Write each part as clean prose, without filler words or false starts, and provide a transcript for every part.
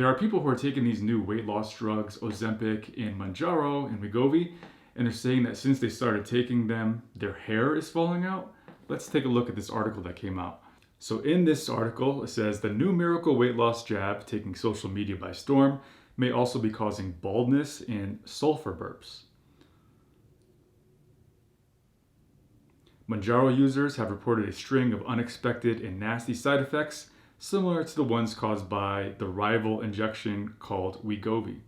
There are people who are taking these new weight loss drugs, Ozempic and Mounjaro and Wegovy, and they're saying that since they started taking them, their hair is falling out. Let's take a look at this article that came out. So in this article, it says the new miracle weight loss jab taking social media by storm may also be causing baldness and sulfur burps. Mounjaro users have reported a string of unexpected and nasty side effects similar to the ones caused by the rival injection called Wegovy.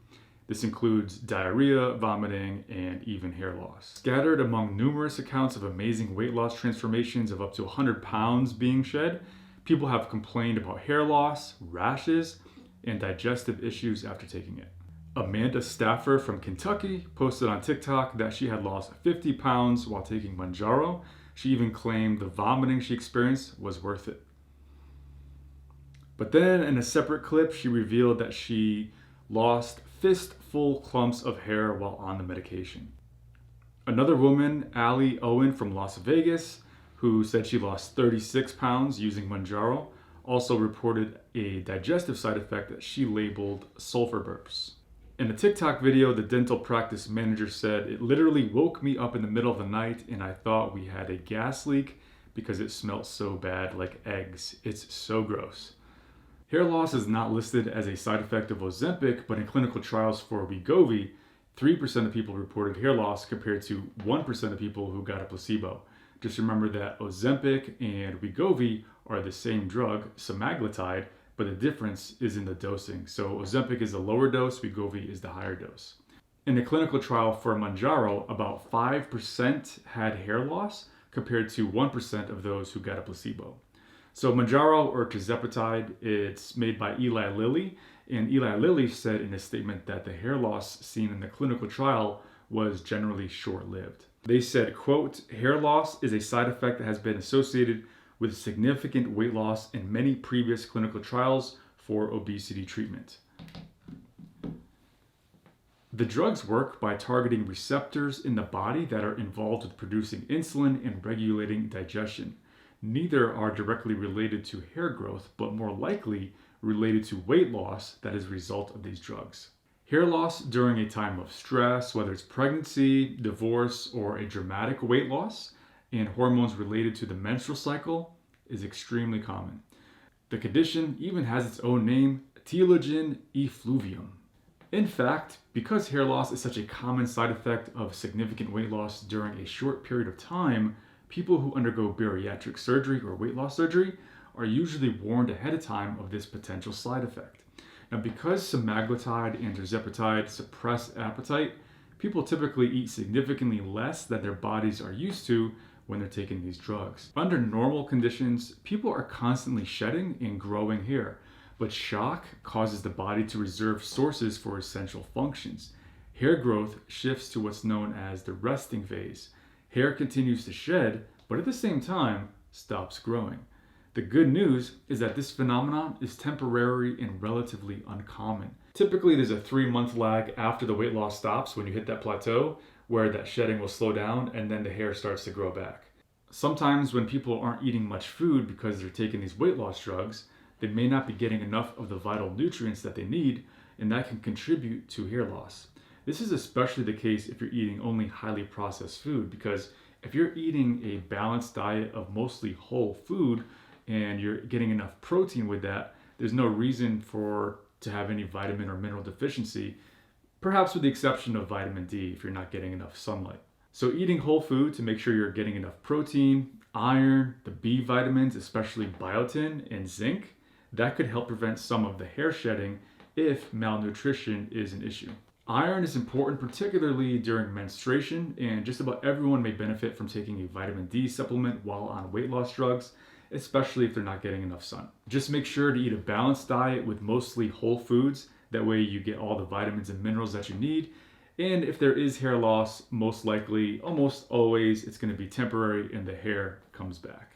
This includes diarrhea, vomiting, and even hair loss. Scattered among numerous accounts of amazing weight loss transformations of up to 100 pounds being shed, people have complained about hair loss, rashes, and digestive issues after taking it. Amanda Staffer from Kentucky posted on TikTok that she had lost 50 pounds while taking Mounjaro. She even claimed the vomiting she experienced was worth it. But then in a separate clip, she revealed that she lost fistful clumps of hair while on the medication. Another woman, Allie Owen from Las Vegas, who said she lost 36 pounds using Mounjaro, also reported a digestive side effect that she labeled sulfur burps. In a TikTok video, the dental practice manager said, "It literally woke me up in the middle of the night and I thought we had a gas leak because it smelled so bad, like eggs. It's so gross." Hair loss is not listed as a side effect of Ozempic, but in clinical trials for Wegovy, 3% of people reported hair loss compared to 1% of people who got a placebo. Just remember that Ozempic and Wegovy are the same drug, semaglutide, but the difference is in the dosing. So Ozempic is the lower dose, Wegovy is the higher dose. In the clinical trial for Mounjaro, about 5% had hair loss compared to 1% of those who got a placebo. So Mounjaro, or tirzepatide, it's made by Eli Lilly, and Eli Lilly said in a statement that the hair loss seen in the clinical trial was generally short-lived. They said, quote, "Hair loss is a side effect that has been associated with significant weight loss in many previous clinical trials for obesity treatment." The drugs work by targeting receptors in the body that are involved with producing insulin and regulating digestion. Neither are directly related to hair growth, but more likely related to weight loss that is a result of these drugs. Hair loss during a time of stress, whether it's pregnancy, divorce, or a dramatic weight loss, and hormones related to the menstrual cycle is extremely common. The condition even has its own name, telogen effluvium. In fact, because hair loss is such a common side effect of significant weight loss during a short period of time, people who undergo bariatric surgery or weight loss surgery are usually warned ahead of time of this potential side effect. Now, because semaglutide and tirzepatide suppress appetite, people typically eat significantly less than their bodies are used to when they're taking these drugs. Under normal conditions, people are constantly shedding and growing hair, but shock causes the body to reserve sources for essential functions. Hair growth shifts to what's known as the resting phase. Hair continues to shed, but at the same time, stops growing. The good news is that this phenomenon is temporary and relatively uncommon. Typically, there's a 3-month lag after the weight loss stops when you hit that plateau, where that shedding will slow down and then the hair starts to grow back. Sometimes when people aren't eating much food because they're taking these weight loss drugs, they may not be getting enough of the vital nutrients that they need, and that can contribute to hair loss. This is especially the case if you're eating only highly processed food, because if you're eating a balanced diet of mostly whole food and you're getting enough protein with that, there's no reason to have any vitamin or mineral deficiency, perhaps with the exception of vitamin D if you're not getting enough sunlight. So eating whole food to make sure you're getting enough protein, iron, the B vitamins, especially biotin and zinc, that could help prevent some of the hair shedding if malnutrition is an issue. Iron is important particularly during menstruation, and just about everyone may benefit from taking a vitamin D supplement while on weight loss drugs, especially if they're not getting enough sun. Just make sure to eat a balanced diet with mostly whole foods. That way you get all the vitamins and minerals that you need. And if there is hair loss, most likely, almost always, it's going to be temporary and the hair comes back.